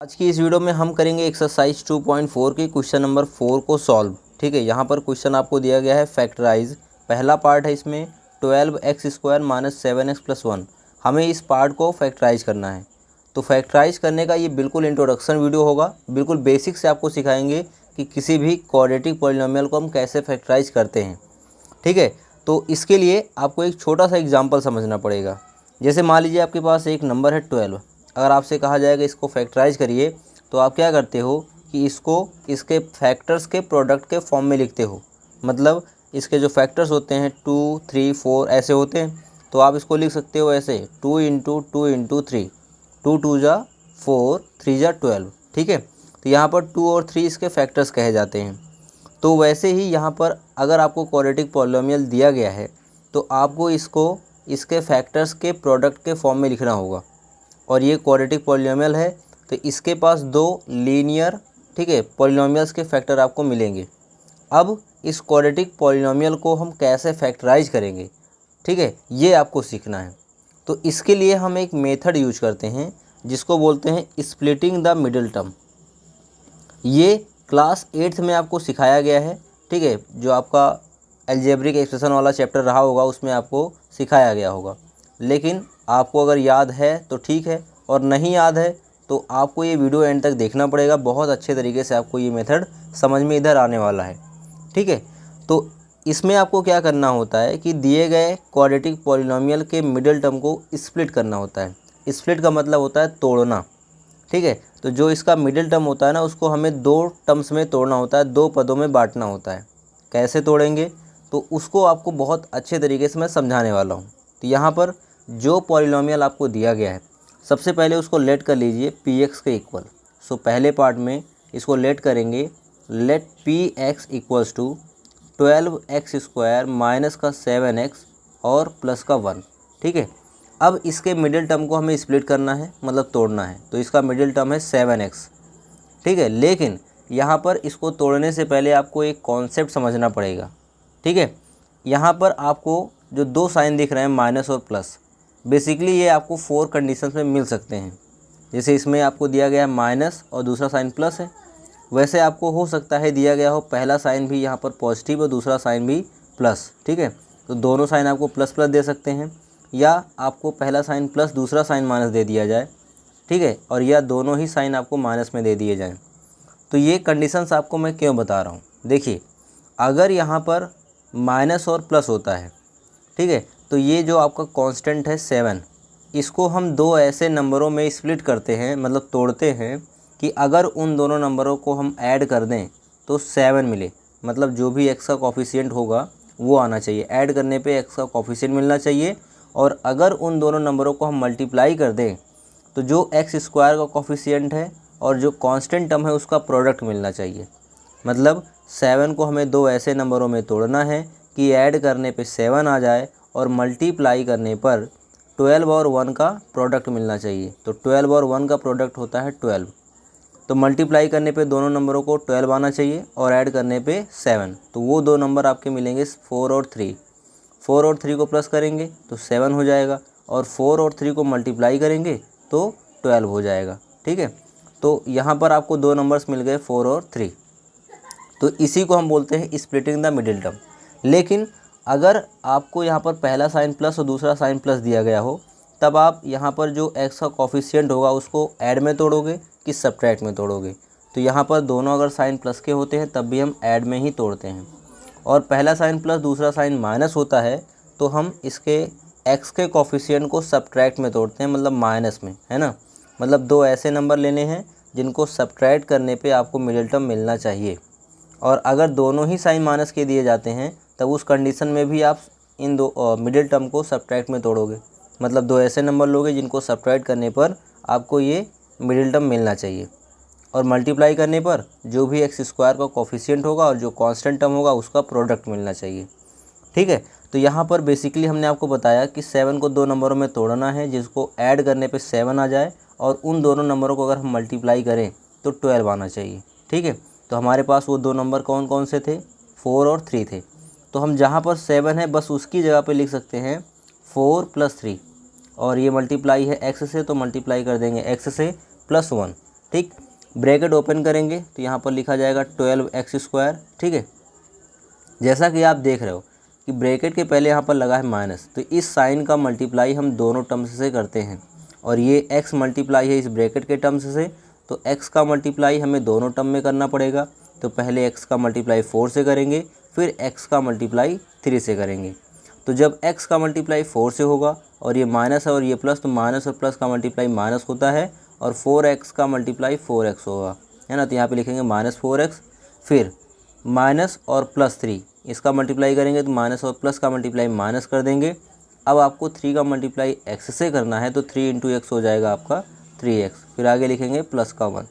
आज की इस वीडियो में हम करेंगे एक्सरसाइज 2.4 के क्वेश्चन नंबर 4 को सॉल्व। ठीक है, यहाँ पर क्वेश्चन आपको दिया गया है फैक्टराइज। पहला पार्ट है इसमें 12x² - 7x+1। हमें इस पार्ट को फैक्टराइज करना है। तो फैक्टराइज करने का ये बिल्कुल इंट्रोडक्शन वीडियो होगा। बिल्कुल बेसिक से आपको सिखाएंगे कि किसी भी क्वाड्रेटिक पॉलिनोमियल को हम कैसे फैक्टराइज करते हैं। ठीक है, तो इसके लिए आपको एक छोटा सा एग्जाम्पल समझना पड़ेगा। जैसे मान लीजिए आपके पास एक नंबर है 12। अगर आपसे कहा जाएगा इसको फैक्टराइज करिए, तो आप क्या करते हो कि इसको इसके फैक्टर्स के प्रोडक्ट के फॉर्म में लिखते हो। मतलब इसके जो फैक्टर्स होते हैं 2, 3, 4 ऐसे होते हैं, तो आप इसको लिख सकते हो ऐसे 2 × 2 × 3, 2 2 जा 4, 3 जा 12। ठीक है, तो यहाँ पर 2 और 3 इसके फैक्टर्स कहे जाते हैं। तो वैसे ही यहाँ पर अगर आपको क्वाड्रेटिक पॉलिनोमियल दिया गया है, तो आपको इसको इसके फैक्टर्स के प्रोडक्ट के फॉर्म में लिखना होगा। और ये क्वाड्रेटिक पॉलिनोमियल है, तो इसके पास दो लीनियर ठीक है पॉलिनोमियल्स के फैक्टर आपको मिलेंगे। अब इस क्वाड्रेटिक पॉलिनोमियल को हम कैसे फैक्टराइज करेंगे, ठीक है, ये आपको सीखना है। तो इसके लिए हम एक मेथड यूज करते हैं जिसको बोलते हैं स्प्लिटिंग द मिडिल टर्म। ये क्लास 8th में आपको सिखाया गया है। ठीक है, जो आपका अलजेब्रिक एक्सप्रेशन वाला चैप्टर रहा होगा उसमें आपको सिखाया गया होगा। लेकिन आपको अगर याद है तो ठीक है, और नहीं याद है तो आपको ये वीडियो एंड तक देखना पड़ेगा। बहुत अच्छे तरीके से आपको ये मेथड समझ में इधर आने वाला है। ठीक है, तो इसमें आपको क्या करना होता है कि दिए गए क्वाड्रेटिक पॉलिनोमियल के मिडिल टर्म को स्प्लिट करना होता है। स्प्लिट का मतलब होता है तोड़ना। ठीक है, तो जो इसका मिडिल टर्म होता है ना, उसको हमें दो टर्म्स में तोड़ना होता है, दो पदों में बांटना होता है। कैसे तोड़ेंगे तो उसको आपको बहुत अच्छे तरीके से मैं समझाने वाला हूँ। तो यहाँ पर जो पॉलिनोमियल आपको दिया गया है, सबसे पहले उसको लेट कर लीजिए px के इक्वल। सो पहले पार्ट में इसको लेट करेंगे, let px equals to 12x² minus का 7x और प्लस का 1। ठीक है, अब इसके मिडिल टर्म को हमें स्प्लिट करना है, मतलब तोड़ना है। तो इसका मिडिल टर्म है 7x। ठीक है, लेकिन यहाँ पर इसको तोड़ने से पहले आपको एक कॉन्सेप्ट समझना पड़ेगा। ठीक है, यहाँ पर आपको जो दो साइन दिख रहे हैं माइनस और प्लस, बेसिकली ये आपको 4 कंडीशंस में मिल सकते हैं। जैसे इसमें आपको दिया गया है माइनस और दूसरा साइन प्लस है, वैसे आपको हो सकता है दिया गया हो पहला साइन भी यहाँ पर पॉजिटिव और दूसरा साइन भी प्लस। ठीक है, तो दोनों साइन आपको प्लस प्लस दे सकते हैं, या आपको पहला साइन प्लस दूसरा साइन माइनस दे दिया जाए। ठीक है, और या दोनों ही साइन आपको माइनस में दे दिए जाएं। तो ये कंडीशंस आपको मैं क्यों बता रहा हूँ, देखिए अगर यहाँ पर माइनस और प्लस होता है, ठीक है, तो ये जो आपका कांस्टेंट है 7, इसको हम दो ऐसे नंबरों में स्प्लिट करते हैं, मतलब तोड़ते हैं कि अगर उन दोनों नंबरों को हम ऐड कर दें तो 7 मिले। मतलब जो भी एक्स का कॉफिशिएंट होगा वो आना चाहिए, ऐड करने पे एक्स का कॉफिशिएंट मिलना चाहिए। और अगर उन दोनों नंबरों को हम मल्टीप्लाई कर दें तो जो x² का कॉफिशिएंट है और जो कांस्टेंट टर्म है उसका प्रोडक्ट मिलना चाहिए। मतलब 7 को हमें दो ऐसे नंबरों में तोड़ना है कि ऐड करने पे 7 आ जाए और मल्टीप्लाई करने पर 12 और 1 का प्रोडक्ट मिलना चाहिए। तो 12 और 1 का प्रोडक्ट होता है 12। तो मल्टीप्लाई करने पे दोनों नंबरों को 12 आना चाहिए और ऐड करने पे 7। तो वो दो नंबर आपके मिलेंगे 4 और 3। 4 और 3 को प्लस करेंगे तो 7 हो जाएगा, और 4 और 3 को मल्टीप्लाई करेंगे तो 12 हो जाएगा। ठीक है, तो यहाँ पर आपको दो नंबर्स मिल गए 4 और 3। तो इसी को हम बोलते हैं स्प्लिटिंग द मिडिल टर्म। लेकिन अगर आपको यहाँ पर पहला साइन प्लस और दूसरा साइन प्लस दिया गया हो, तब आप यहाँ पर जो x का कॉफिशिएंट होगा उसको ऐड में तोड़ोगे कि सब्ट्रैक्ट में तोड़ोगे। तो यहाँ पर दोनों अगर साइन प्लस के होते हैं तब भी हम ऐड में ही तोड़ते हैं, और पहला साइन प्लस दूसरा साइन माइनस होता है तो हम इसके x के कॉफिशिएंट को सब्ट्रैक्ट में तोड़ते हैं, मतलब माइनस में, है ना। मतलब दो ऐसे नंबर लेने हैं जिनको सब्ट्रैक्ट करने पे आपको मिडिल टर्म मिलना चाहिए। और अगर दोनों ही साइन माइनस के दिए जाते हैं तब उस कंडीशन में भी आप इन दो मिडिल टर्म को सब्ट्रैक्ट में तोड़ोगे। मतलब दो ऐसे नंबर लोगे जिनको सब्ट्रैक्ट करने पर आपको ये मिडिल टर्म मिलना चाहिए, और मल्टीप्लाई करने पर जो भी x² का कॉफिशिएंट होगा और जो कांस्टेंट टर्म होगा उसका प्रोडक्ट मिलना चाहिए। ठीक है, तो यहाँ पर बेसिकली हमने आपको बताया कि 7 को दो नंबरों में तोड़ना है जिसको ऐड करने पे 7 आ जाए, और उन दोनों नंबरों को अगर हम मल्टीप्लाई करें तो 12 आना चाहिए। ठीक है, तो हमारे पास वो दो नंबर कौन कौन से थे, 4 और 3 थे। तो हम जहाँ पर 7 है बस उसकी जगह पे लिख सकते हैं 4 + 3, और ये मल्टीप्लाई है x से तो मल्टीप्लाई कर देंगे x से +1। ठीक, ब्रैकेट ओपन करेंगे तो यहाँ पर लिखा जाएगा 12x²। ठीक है, जैसा कि आप देख रहे हो कि ब्रैकेट के पहले यहाँ पर लगा है माइनस, तो इस साइन का मल्टीप्लाई हम दोनों टर्म्स से करते हैं, और ये x मल्टीप्लाई है इस ब्रैकेट के टर्म्स से, तो x का मल्टीप्लाई हमें दोनों टर्म में करना पड़ेगा। तो पहले x का मल्टीप्लाई 4 से करेंगे, फिर x का मल्टीप्लाई 3 से करेंगे। तो जब x का मल्टीप्लाई 4 से होगा और ये माइनस है और ये प्लस, तो माइनस और प्लस का मल्टीप्लाई माइनस होता है, और 4x का मल्टीप्लाई 4x होगा, है ना। तो यहाँ पे लिखेंगे -4x, फिर माइनस और +3 इसका मल्टीप्लाई करेंगे तो माइनस और प्लस का मल्टीप्लाई माइनस कर देंगे। अब आपको 3 का मल्टीप्लाई x से करना है, तो 3 × x हो जाएगा आपका 3x, फिर आगे लिखेंगे प्लस का 1।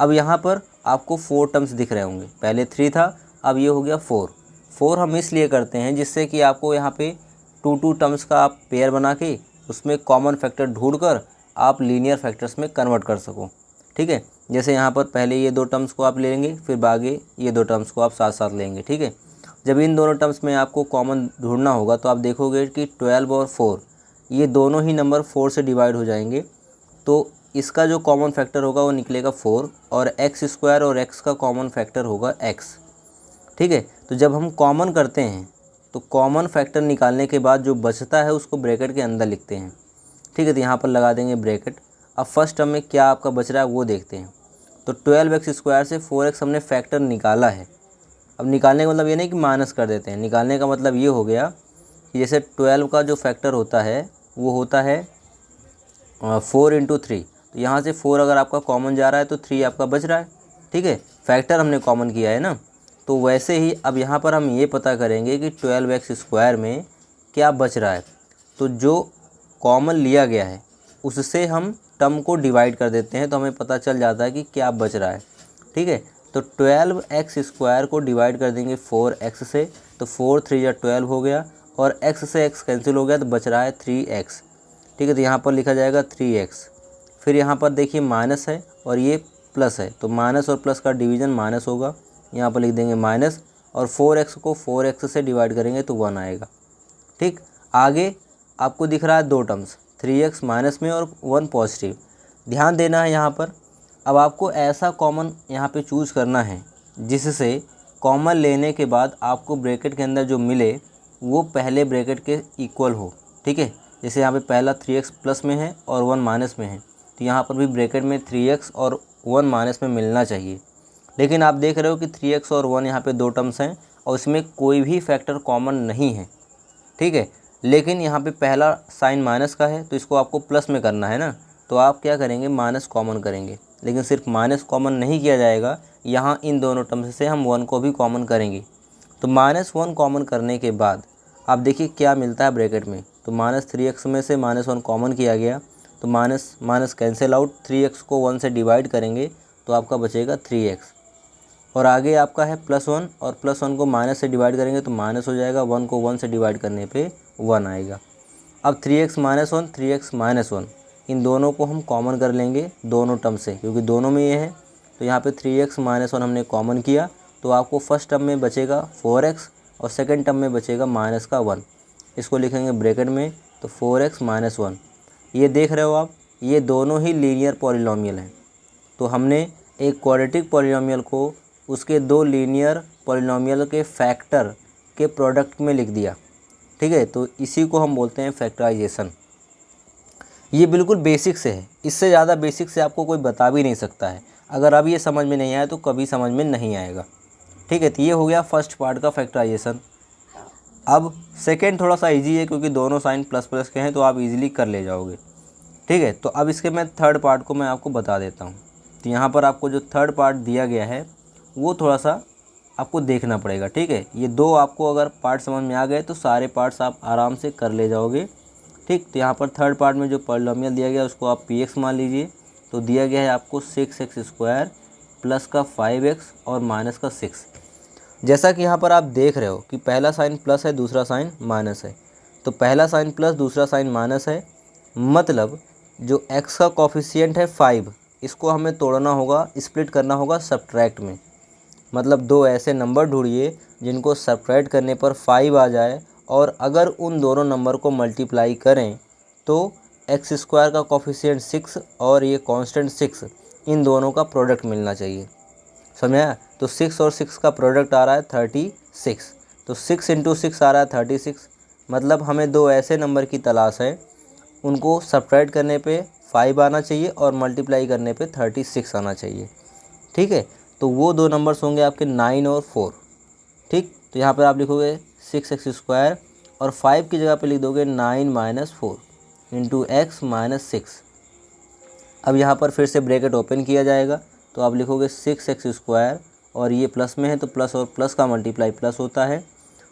अब यहाँ पर आपको 4 टर्म्स दिख रहे होंगे, पहले 3 था, अब ये हो गया 4 हम इसलिए करते हैं जिससे कि आपको यहाँ पे 2 टर्म्स का आप पेयर बना के उसमें कॉमन फैक्टर ढूंढ कर आप लीनियर फैक्टर्स में कन्वर्ट कर सको। ठीक है, जैसे यहाँ पर पहले ये 2 टर्म्स को आप ले लेंगे, फिर आगे ये 2 टर्म्स को आप साथ साथ लेंगे। ठीक है, जब इन दोनों टर्म्स में आपको कॉमन ढूंढना होगा तो आप देखोगे कि 12 और 4 ये दोनों ही नंबर 4 से डिवाइड हो जाएंगे, तो इसका जो कॉमन फैक्टर होगा वो निकलेगा 4, और x² और x का कॉमन फैक्टर होगा x। ठीक है, तो जब हम कॉमन करते हैं तो कॉमन फैक्टर निकालने के बाद जो बचता है उसको ब्रैकेट के अंदर लिखते हैं। ठीक है, तो यहाँ पर लगा देंगे ब्रैकेट। अब फर्स्ट टर्म में क्या आपका बच रहा है वो देखते हैं। तो 12x² से 4x हमने फैक्टर निकाला है। अब निकालने का मतलब ये नहीं कि माइनस कर देते हैं, निकालने का मतलब ये हो गया कि जैसे 12 का जो फैक्टर होता है वो होता है 4 × 3, तो यहाँ से 4 अगर आपका कॉमन जा रहा है तो 3 आपका बच रहा है। ठीक है, फैक्टर हमने कॉमन किया है ना। तो वैसे ही अब यहाँ पर हम ये पता करेंगे कि 12x² में क्या बच रहा है, तो जो कॉमन लिया गया है उससे हम टर्म को डिवाइड कर देते हैं, तो हमें पता चल जाता है कि क्या बच रहा है। ठीक है, तो 12x² को डिवाइड कर देंगे 4x से, तो 4 3 या 12 हो गया, और x से x कैंसिल हो गया तो बच रहा है 3x। ठीक है, तो यहाँ पर लिखा जाएगा 3x। फिर यहाँ पर देखिए माइनस है और ये प्लस है, तो माइनस और प्लस का डिवीज़न माइनस होगा, यहाँ पर लिख देंगे माइनस, और 4x को 4x से डिवाइड करेंगे तो 1 आएगा। ठीक, आगे आपको दिख रहा है 2 टर्म्स, 3x माइनस में और 1 पॉजिटिव। ध्यान देना है यहाँ पर, अब आपको ऐसा कॉमन यहाँ पे चूज़ करना है जिससे कॉमन लेने के बाद आपको ब्रैकेट के अंदर जो मिले वो पहले ब्रैकेट के इक्वल हो। ठीक है, जैसे यहाँ पे पहला 3x प्लस में है और 1 माइनस में है, तो यहाँ पर भी ब्रैकेट में 3x और 1 माइनस में मिलना चाहिए। लेकिन आप देख रहे हो कि 3x और 1 यहाँ पे 2 टर्म्स हैं और इसमें कोई भी फैक्टर कॉमन नहीं है। ठीक है, लेकिन यहाँ पे पहला साइन माइनस का है तो इसको आपको प्लस में करना है ना, तो आप क्या करेंगे, माइनस कॉमन करेंगे। लेकिन सिर्फ माइनस कॉमन नहीं किया जाएगा, यहाँ इन दोनों टर्म्स से हम 1 को भी कॉमन करेंगे। तो -1 कॉमन करने के बाद आप देखिए क्या मिलता है ब्रैकेट में, तो -3x में से -1 कॉमन किया गया, तो minus minus cancel out, 3x को 1 से डिवाइड करेंगे तो आपका बचेगा 3x, और आगे आपका है +1, और +1 को माइनस से डिवाइड करेंगे तो माइनस हो जाएगा, 1 को 1 से डिवाइड करने पे 1 आएगा। अब 3x - 1 3x - 1 इन दोनों को हम कॉमन कर लेंगे दोनों टर्म से, क्योंकि दोनों में ये है। तो यहाँ पे 3x - 1 हमने कॉमन किया, तो आपको फर्स्ट टर्म में बचेगा 4x और सेकंड टर्म में बचेगा -1। इसको लिखेंगे ब्रैकेट में, तो 4x - 1। ये देख रहे हो आप, ये दोनों ही लीनियर पॉलिनॉमियल हैं। तो हमने एक क्वाड्रेटिक पॉलिनॉमियल को उसके 2 लीनियर पॉलिनॉमियल के फैक्टर के प्रोडक्ट में लिख दिया। ठीक है, तो इसी को हम बोलते हैं फैक्टराइजेशन। ये बिल्कुल बेसिक से है, इससे ज़्यादा बेसिक से आपको कोई बता भी नहीं सकता है। अगर अब ये समझ में नहीं आया तो कभी समझ में नहीं आएगा। ठीक है, तो ये हो गया फर्स्ट पार्ट का फैक्टराइजेशन। अब सेकेंड थोड़ा सा इजी है, क्योंकि दोनों साइन प्लस प्लस के हैं तो आप इजीली कर ले जाओगे। ठीक है, तो अब इसके मैं थर्ड पार्ट को मैं आपको बता देता हूँ। तो यहाँ पर आपको जो थर्ड पार्ट दिया गया है वो थोड़ा सा आपको देखना पड़ेगा। ठीक है, ये 2 आपको अगर पार्ट समझ में आ गए तो सारे पार्ट्स आप आराम से कर ले जाओगे। ठीक, तो यहाँ पर थर्ड पार्ट में जो पॉलिनॉमियल दिया गया उसको आप px मान लीजिए। तो दिया गया है आपको 6x² प्लस का 5x और माइनस का 6। जैसा कि यहाँ पर आप देख रहे हो कि पहला साइन प्लस है, दूसरा साइन माइनस है। तो पहला साइन प्लस, दूसरा साइन माइनस है, मतलब जो x का कॉफिशिएंट है 5, इसको हमें तोड़ना होगा, स्प्लिट करना होगा सब्ट्रैक्ट में। मतलब 2 ऐसे नंबर ढूंढिए जिनको सब्ट्रैक्ट करने पर 5 आ जाए, और अगर उन दोनों नंबर को मल्टीप्लाई करें तो x² का कॉफिशिएंट 6 और ये कांस्टेंट 6 इन दोनों का प्रोडक्ट मिलना चाहिए, समझा। तो 6 और 6 का प्रोडक्ट आ रहा है 36, तो 6 इंटू 6 आ रहा है 36। मतलब हमें दो ऐसे नंबर की तलाश है, उनको सब्ट्रैक्ट करने पे 5 आना चाहिए और मल्टीप्लाई करने पे 36 आना चाहिए, ठीक है। तो वो दो नंबर्स होंगे आपके 9 और 4, ठीक। तो यहाँ पर आप लिखोगे 6x² और 5 की जगह पे लिख दोगे 9 माइनस 4 इंटू एक्स माइनस 6। अब यहाँ पर फिर से ब्रैकेट ओपन किया जाएगा, तो आप लिखोगे 6x² और ये प्लस में है तो प्लस और प्लस का मल्टीप्लाई प्लस होता है।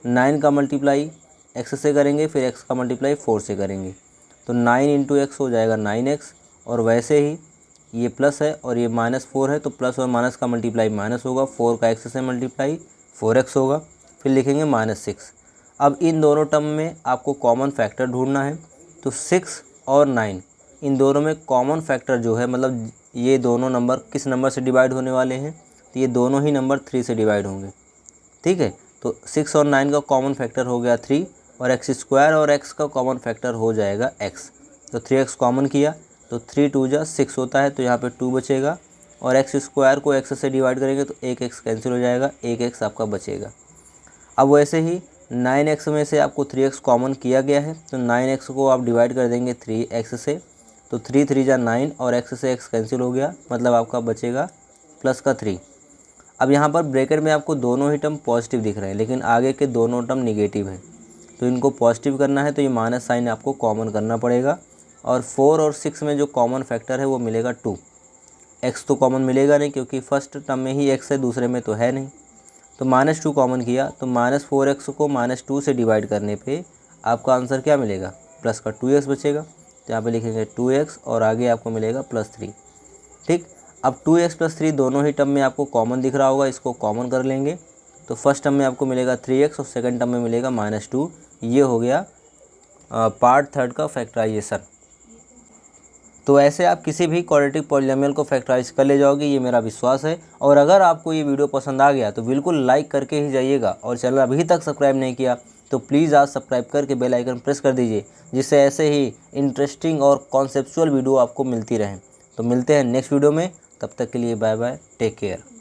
9 का मल्टीप्लाई x से करेंगे, फिर x का मल्टीप्लाई 4 से करेंगे, तो 9 इंटू एक्स हो जाएगा 9x। और वैसे ही ये प्लस है और ये -4 है, तो प्लस और माइनस का मल्टीप्लाई माइनस होगा, 4 का x से मल्टीप्लाई 4x होगा, फिर लिखेंगे -6। अब इन दोनों टर्म में आपको कॉमन फैक्टर ढूंढना है, तो 6 और 9 इन दोनों में कॉमन फैक्टर जो है, मतलब ये दोनों नंबर किस नंबर से डिवाइड होने वाले हैं, तो ये दोनों ही नंबर 3 से डिवाइड होंगे, ठीक है। तो 6 और 9 का कॉमन फैक्टर हो गया 3 और x² और x का कॉमन फैक्टर हो जाएगा x। तो 3x कॉमन किया तो 3 2 जा 6 होता है, तो यहाँ पे 2 बचेगा और x² को x से डिवाइड करेंगे तो एक x कैंसिल हो जाएगा, एक x आपका बचेगा। अब वैसे ही 9x में से आपको 3x कॉमन किया गया है, तो 9x को आप डिवाइड कर देंगे 3x से, तो 3 3 जा 9 और x से x कैंसिल हो गया, मतलब आपका बचेगा प्लस का 3। अब यहाँ पर ब्रैकेट में आपको दोनों ही टर्म पॉजिटिव दिख रहे हैं, लेकिन आगे के दोनों टर्म निगेटिव हैं, तो इनको पॉजिटिव करना है तो ये माइनस साइन आपको कॉमन करना पड़ेगा। और 4 और 6 में जो कॉमन फैक्टर है वो मिलेगा 2। x तो कॉमन मिलेगा नहीं क्योंकि फर्स्ट टर्म में ही x है, दूसरे में तो है नहीं, तो -2 कॉमन किया तो -4x को -2 से डिवाइड करने पे आपका आंसर क्या मिलेगा, प्लस का 2x बचेगा, तो यहाँ पे लिखेंगे 2x और आगे आपको मिलेगा +3, ठीक। अब 2x + 3 दोनों ही टर्म में आपको कॉमन दिख रहा होगा, इसको कॉमन कर लेंगे, तो फर्स्ट टर्म में आपको मिलेगा 3x और सेकंड टर्म में मिलेगा -2। ये हो गया पार्ट थर्ड का फैक्टराइजेशन। तो ऐसे आप किसी भी क्वाड्रेटिक पॉलीनोमियल को फैक्टराइज कर ले जाओगे, ये मेरा विश्वास है। और अगर आपको ये वीडियो पसंद आ गया तो बिल्कुल लाइक करके ही जाइएगा, और चैनल अभी तक सब्सक्राइब नहीं किया तो प्लीज़ आज सब्सक्राइब करके बेल आइकन प्रेस कर दीजिए, जिससे ऐसे ही इंटरेस्टिंग और कॉन्सेप्चुअल वीडियो आपको मिलती रहें। तो मिलते हैं नेक्स्ट वीडियो में, तब तक के लिए बाय बाय, टेक केयर।